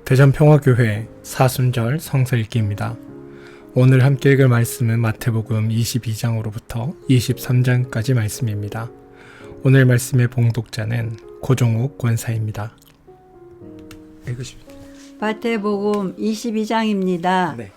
대전평화교회 사순절 성서 읽기입니다. 오늘 함께 읽을 말씀은 마태복음 22장으로부터 23장까지 말씀입니다. 오늘 말씀의 봉독자는 고종욱 권사입니다. 읽으십니다. 마태복음 22장입니다. 네.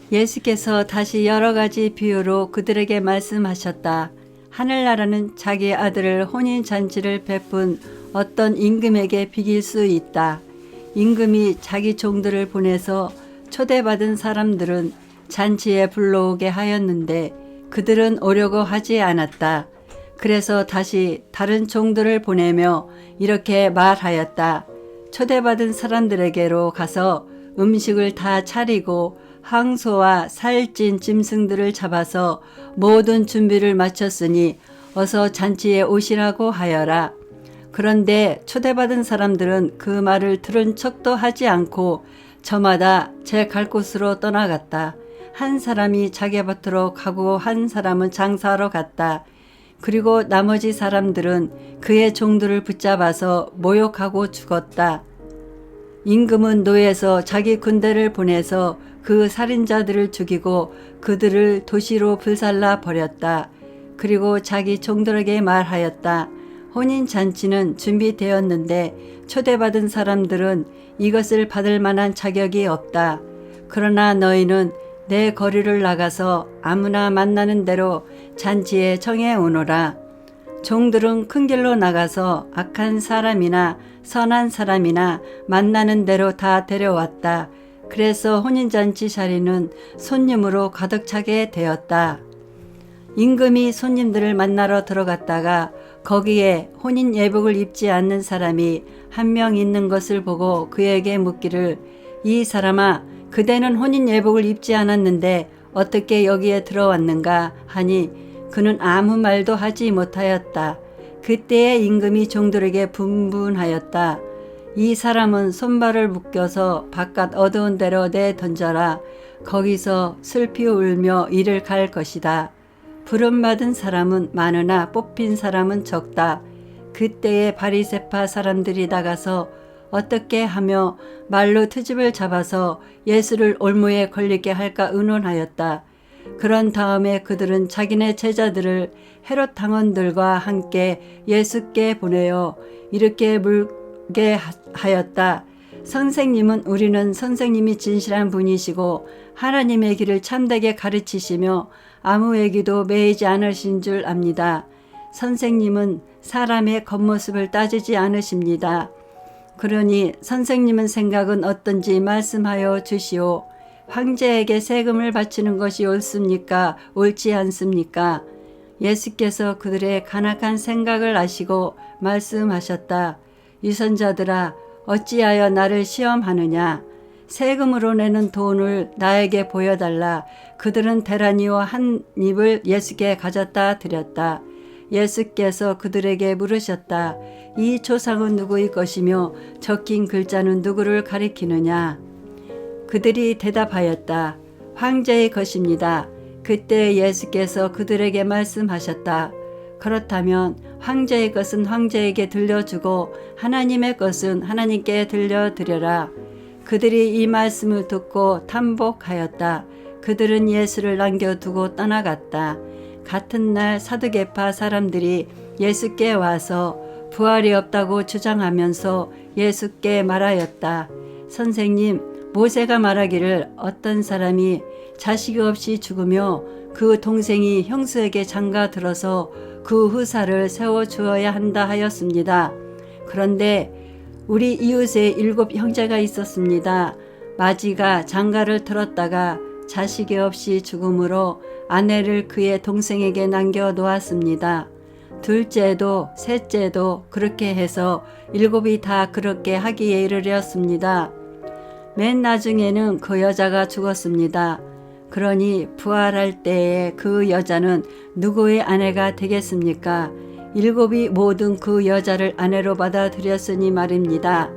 예수께서 다시 여러 가지 비유로 그들에게 말씀하셨다. 하늘나라는 자기 아들을 혼인잔치를 베푼 어떤 임금에게 비길 수 있다. 임금이 자기 종들을 보내서 초대받은 사람들은 잔치에 불러오게 하였는데 그들은 오려고 하지 않았다. 그래서 다시 다른 종들을 보내며 이렇게 말하였다. 초대받은 사람들에게로 가서 음식을 다 차리고 항소와 살찐 짐승들을 잡아서 모든 준비를 마쳤으니 어서 잔치에 오시라고 하여라. 그런데 초대받은 사람들은 그 말을 들은 척도 하지 않고 저마다 제 갈 곳으로 떠나갔다. 한 사람이 자기 밭으로 가고 한 사람은 장사하러 갔다. 그리고 나머지 사람들은 그의 종들을 붙잡아서 모욕하고 죽었다. 임금은 노예에서 자기 군대를 보내서 그 살인자들을 죽이고 그들을 도시로 불살라 버렸다. 그리고 자기 종들에게 말하였다. 혼인잔치는 준비되었는데 초대받은 사람들은 이것을 받을 만한 자격이 없다. 그러나 너희는 내 거리를 나가서 아무나 만나는 대로 잔치에 청해 오너라. 종들은 큰 길로 나가서 악한 사람이나 선한 사람이나 만나는 대로 다 데려왔다. 그래서 혼인잔치 자리는 손님으로 가득 차게 되었다. 임금이 손님들을 만나러 들어갔다가 거기에 혼인 예복을 입지 않는 사람이 한 명 있는 것을 보고 그에게 묻기를 이 사람아 그대는 혼인 예복을 입지 않았는데 어떻게 여기에 들어왔는가 하니 그는 아무 말도 하지 못하였다. 그때에 임금이 종들에게 분분하였다. 이 사람은 손발을 묶여서 바깥 어두운 데로 내던져라. 거기서 슬피 울며 이를 갈 것이다. 부름받은 사람은 많으나 뽑힌 사람은 적다. 그때에 바리새파 사람들이 나가서 어떻게 하며 말로 트집을 잡아서 예수를 올무에 걸리게 할까 의논하였다. 그런 다음에 그들은 자기네 제자들을 헤롯 당원들과 함께 예수께 보내어 이렇게 물게 하였다. 선생님은 우리는 선생님이 진실한 분이시고 하나님의 길을 참되게 가르치시며 아무에게도 매이지 않으신 줄 압니다. 선생님은 사람의 겉모습을 따지지 않으십니다. 그러니 선생님은 생각은 어떤지 말씀하여 주시오. 황제에게 세금을 바치는 것이 옳습니까? 옳지 않습니까? 예수께서 그들의 간악한 생각을 아시고 말씀하셨다. 유선자들아 어찌하여 나를 시험하느냐? 세금으로 내는 돈을 나에게 보여달라. 그들은 대라니와 한 입을 예수께 가져다 드렸다. 예수께서 그들에게 물으셨다. 이 조상은 누구의 것이며 적힌 글자는 누구를 가리키느냐? 그들이 대답하였다. 황제의 것입니다. 그때 예수께서 그들에게 말씀하셨다. 그렇다면 황제의 것은 황제에게 들려주고 하나님의 것은 하나님께 들려드려라. 그들이 이 말씀을 듣고 탐복하였다. 그들은 예수를 남겨두고 떠나갔다. 같은 날 사두개파 사람들이 예수께 와서 부활이 없다고 주장하면서 예수께 말하였다. 선생님, 모세가 말하기를 어떤 사람이 자식이 없이 죽으며 그 동생이 형수에게 장가 들어서 그 후사를 세워주어야 한다 하였습니다. 그런데 우리 이웃에 7 형제가 있었습니다. 마지가 장가를 들었다가 자식이 없이 죽음으로 아내를 그의 동생에게 남겨놓았습니다. 둘째도 셋째도 그렇게 해서 7이 다 그렇게 하기에 이르렀습니다. 맨 나중에는 그 여자가 죽었습니다. 그러니 부활할 때에 그 여자는 누구의 아내가 되겠습니까? 7이 모든 그 여자를 아내로 받아들였으니 말입니다.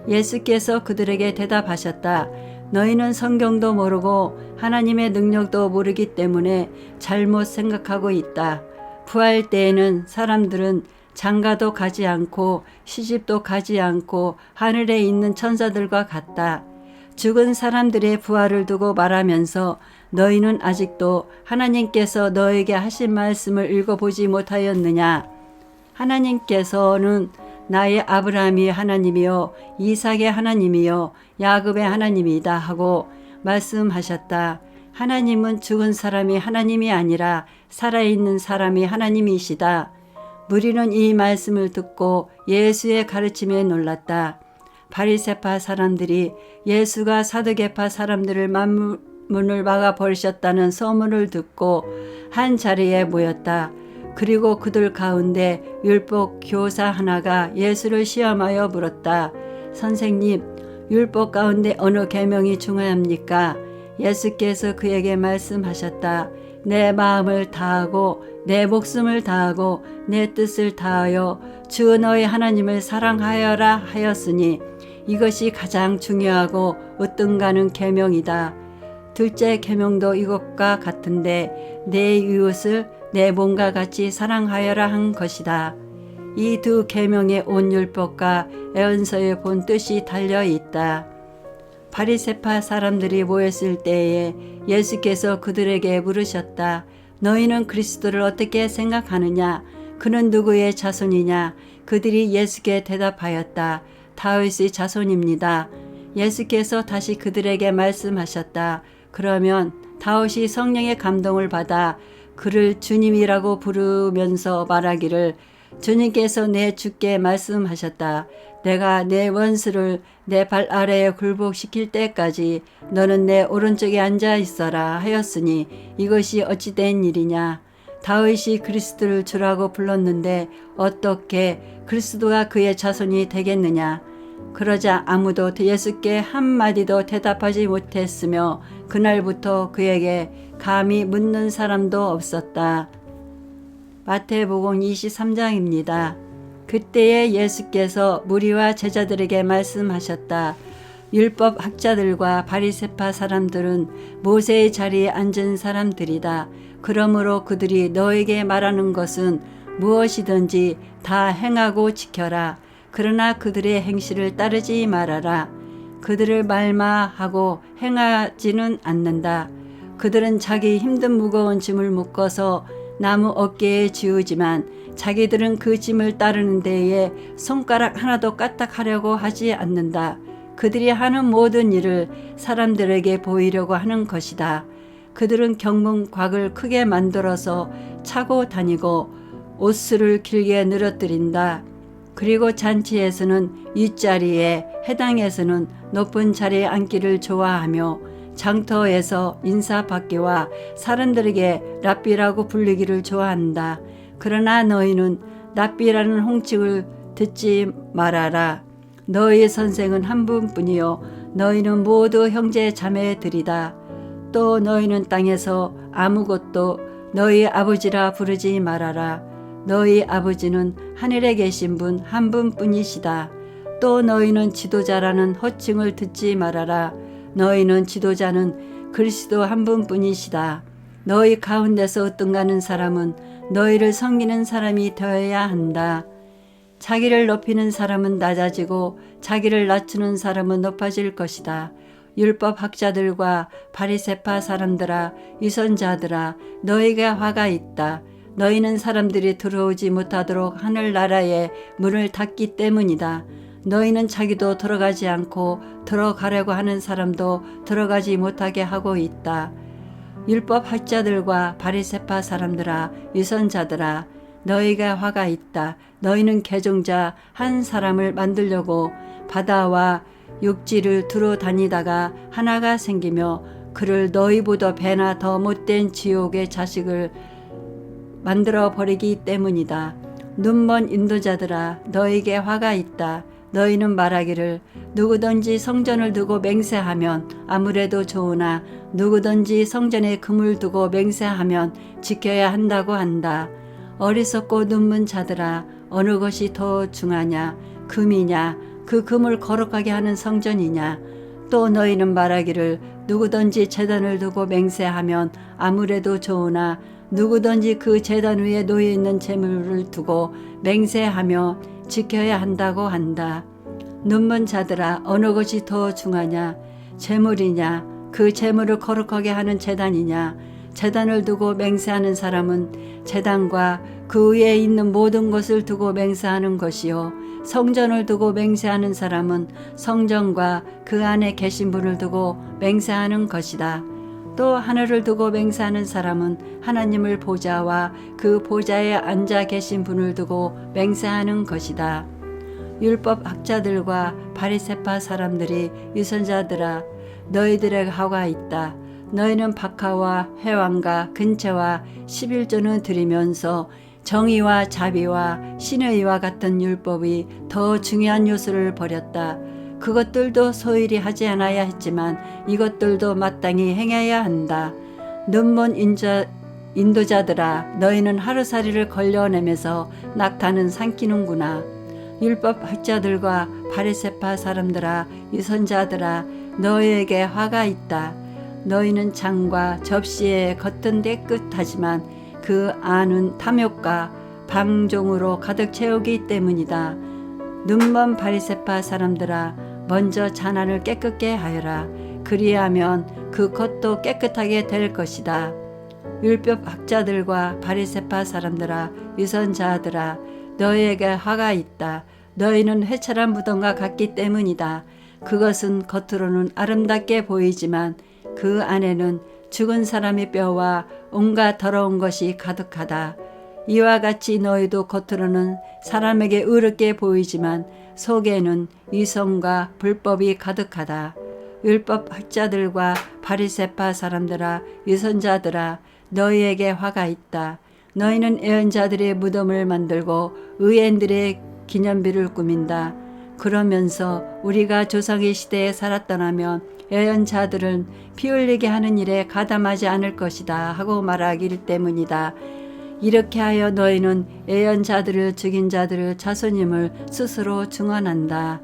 예수께서 그들에게 대답하셨다. 너희는 성경도 모르고 하나님의 능력도 모르기 때문에 잘못 생각하고 있다. 부활 때에는 사람들은 장가도 가지 않고 시집도 가지 않고 하늘에 있는 천사들과 같다. 죽은 사람들의 부활을 두고 말하면서 너희는 아직도 하나님께서 너에게 하신 말씀을 읽어보지 못하였느냐? 하나님께서는 나의 아브라함이 하나님이요 이삭의 하나님이요 야곱의 하나님이다 하고 말씀하셨다. 하나님은 죽은 사람이 하나님이 아니라 살아있는 사람이 하나님이시다. 무리는 이 말씀을 듣고 예수의 가르침에 놀랐다. 바리새파 사람들이 예수가 사두개파 사람들을 문을 막아 버리셨다는 소문을 듣고 한 자리에 모였다. 그리고 그들 가운데 율법 교사 하나가 예수를 시험하여 물었다. 선생님, 율법 가운데 어느 계명이 중요합니까? 예수께서 그에게 말씀하셨다. 내 마음을 다하고 내 목숨을 다하고 내 뜻을 다하여 주 너의 하나님을 사랑하여라 하였으니 이것이 가장 중요하고 으뜸가는 계명이다. 둘째 계명도 이것과 같은데 내 이웃을 내 몸과 같이 사랑하여라 한 것이다. 이 두 계명의 온 율법과 애언서의 본 뜻이 달려 있다. 바리새파 사람들이 모였을 때에 예수께서 그들에게 물으셨다. 너희는 그리스도를 어떻게 생각하느냐? 그는 누구의 자손이냐? 그들이 예수께 대답하였다. 다윗의 자손입니다. 예수께서 다시 그들에게 말씀하셨다. 그러면 다윗이 성령의 감동을 받아 그를 주님이라고 부르면서 말하기를 주님께서 내 주께 말씀하셨다. 내가 내 원수를 내 발 아래에 굴복시킬 때까지 너는 내 오른쪽에 앉아 있어라 하였으니 이것이 어찌 된 일이냐. 다윗이 그리스도를 주라고 불렀는데 어떻게 그리스도가 그의 자손이 되겠느냐. 그러자 아무도 예수께 한마디도 대답하지 못했으며 그날부터 그에게 감히 묻는 사람도 없었다. 마태복음 23장입니다. 그때에 예수께서 무리와 제자들에게 말씀하셨다. 율법 학자들과 바리새파 사람들은 모세의 자리에 앉은 사람들이다. 그러므로 그들이 너에게 말하는 것은 무엇이든지 다 행하고 지켜라. 그러나 그들의 행실을 따르지 말아라. 그들을 말마하고 행하지는 않는다. 그들은 자기 힘든 무거운 짐을 묶어서 나무 어깨에 지우지만 자기들은 그 짐을 따르는 데에 손가락 하나도 까딱하려고 하지 않는다. 그들이 하는 모든 일을 사람들에게 보이려고 하는 것이다. 그들은 경문곽을 크게 만들어서 차고 다니고 옷수를 길게 늘어뜨린다. 그리고 잔치에서는 윗자리에 해당에서는 높은 자리에 앉기를 좋아하며 장터에서 인사받기와 사람들에게 랍비라고 불리기를 좋아한다. 그러나 너희는 랍비라는 홍칭을 듣지 말아라. 너희의 선생은 한 분뿐이요 너희는 모두 형제 자매들이다. 또 너희는 땅에서 아무것도 너희 아버지라 부르지 말아라. 너희 아버지는 하늘에 계신 분 한 분뿐이시다. 또 너희는 지도자라는 호칭을 듣지 말아라. 너희는 지도자는 그리스도 한 분뿐이시다. 너희 가운데서 으뜸가는 사람은 너희를 섬기는 사람이 되어야 한다. 자기를 높이는 사람은 낮아지고 자기를 낮추는 사람은 높아질 것이다. 율법 학자들과 바리새파 사람들아, 위선자들아, 너희에게 화가 있다. 너희는 사람들이 들어오지 못하도록 하늘나라의 문을 닫기 때문이다. 너희는 자기도 들어가지 않고 들어가려고 하는 사람도 들어가지 못하게 하고 있다. 율법 학자들과 바리새파 사람들아, 위선자들아, 너희에게 화가 있다. 너희는 개종자 한 사람을 만들려고 바다와 육지를 두루 다니다가 하나가 생기며 그를 너희보다 배나 더 못된 지옥의 자식을 만들어 버리기 때문이다. 눈먼 인도자들아, 너에게 화가 있다. 너희는 말하기를 누구든지 성전을 두고 맹세하면 아무래도 좋으나 누구든지 성전에 금을 두고 맹세하면 지켜야 한다고 한다. 어리석고 눈먼 자들아, 어느 것이 더 중하냐? 금이냐? 그 금을 거룩하게 하는 성전이냐? 또 너희는 말하기를 누구든지 제단을 두고 맹세하면 아무래도 좋으나 누구든지 그 제단 위에 놓여 있는 제물을 두고 맹세하며 지켜야 한다고 한다. 눈먼 자들아, 어느 것이 더 중하냐? 제물이냐? 그 제물을 거룩하게 하는 제단이냐? 제단을 두고 맹세하는 사람은 제단과 그 위에 있는 모든 것을 두고 맹세하는 것이요, 성전을 두고 맹세하는 사람은 성전과 그 안에 계신 분을 두고 맹세하는 것이다. 또 하늘을 두고 맹세하는 사람은 하나님을 보좌와 그 보좌에 앉아 계신 분을 두고 맹세하는 것이다. 율법 학자들과 바리새파 사람들이 유선자들아, 너희들에게 하가 있다. 너희는 박하와 회왕과 근처와 11조는 드리면서 정의와 자비와 신의와 같은 율법이 더 중요한 요소를 버렸다. 그것들도 소일이 하지 않아야 했지만 이것들도 마땅히 행해야 한다. 눈먼 인도자들아, 너희는 하루살이를 걸려내면서 낙타는 삼키는구나. 율법 학자들과 바리새파 사람들아, 유선자들아, 너희에게 화가 있다. 너희는 창과 접시의 겉은 깨끗하지만 그 안은 탐욕과 방종으로 가득 채우기 때문이다. 눈먼 바리새파 사람들아, 먼저 잔안을 깨끗게 하여라. 그리하면 그 겉도 깨끗하게 될 것이다. 율법 학자들과 바리새파 사람들아, 유선자들아, 너희에게 화가 있다. 너희는 회찰한 무덤과 같기 때문이다. 그것은 겉으로는 아름답게 보이지만 그 안에는 죽은 사람의 뼈와 온갖 더러운 것이 가득하다. 이와 같이 너희도 겉으로는 사람에게 의롭게 보이지만 속에는 이성과 불법이 가득하다. 율법 학자들과 바리새파 사람들아, 유선자들아, 너희에게 화가 있다. 너희는 애언자들의 무덤을 만들고 의인들의 기념비를 꾸민다. 그러면서 우리가 조상의 시대에 살았더라면 애언자들은 피 흘리게 하는 일에 가담하지 않을 것이다 하고 말하기 때문이다. 이렇게 하여 너희는 애언자들을 죽인 자들의 자손임을 스스로 증언한다.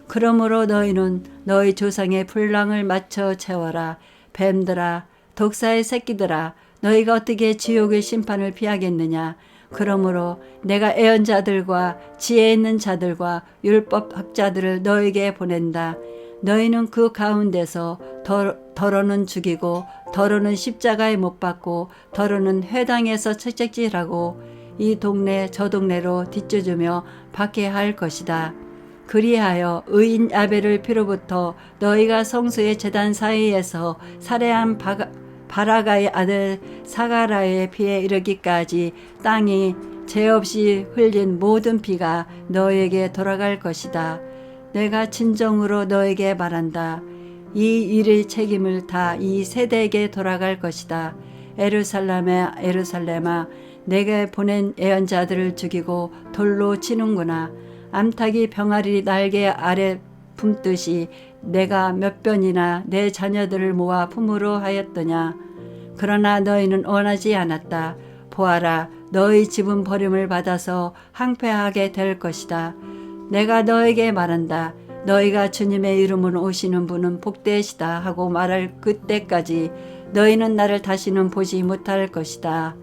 그러므로 너희는 너희 조상의 분량을 맞춰 채워라. 뱀들아, 독사의 새끼들아, 너희가 어떻게 지옥의 심판을 피하겠느냐? 그러므로 내가 애언자들과 지혜 있는 자들과 율법 학자들을 너에게 보낸다. 너희는 그 가운데서 더러는 죽이고 더러는 십자가에 못 박고 더러는 회당에서 채찍질하고 이 동네 저 동네로 뒤쫓으며 박해할 것이다. 그리하여 의인 아벨을 피로부터 너희가 성소의 제단 사이에서 살해한 바라가의 아들 사가라의 피에 이르기까지 땅이 죄 없이 흘린 모든 피가 너에게 돌아갈 것이다. 내가 진정으로 너에게 말한다. 이 일의 책임을 다 이 세대에게 돌아갈 것이다. 에루살렘아, 에루살렘아, 내게 보낸 애언자들을 죽이고 돌로 치는구나. 암탉이 병아리 날개 아래 품듯이 내가 몇 번이나 내 자녀들을 모아 품으로 하였더냐. 그러나 너희는 원하지 않았다. 보아라, 너희 집은 버림을 받아서 항폐하게 될 것이다. 내가 너에게 말한다. 너희가 주님의 이름으로 오시는 분은 복되시다 하고 말할 그때까지 너희는 나를 다시는 보지 못할 것이다.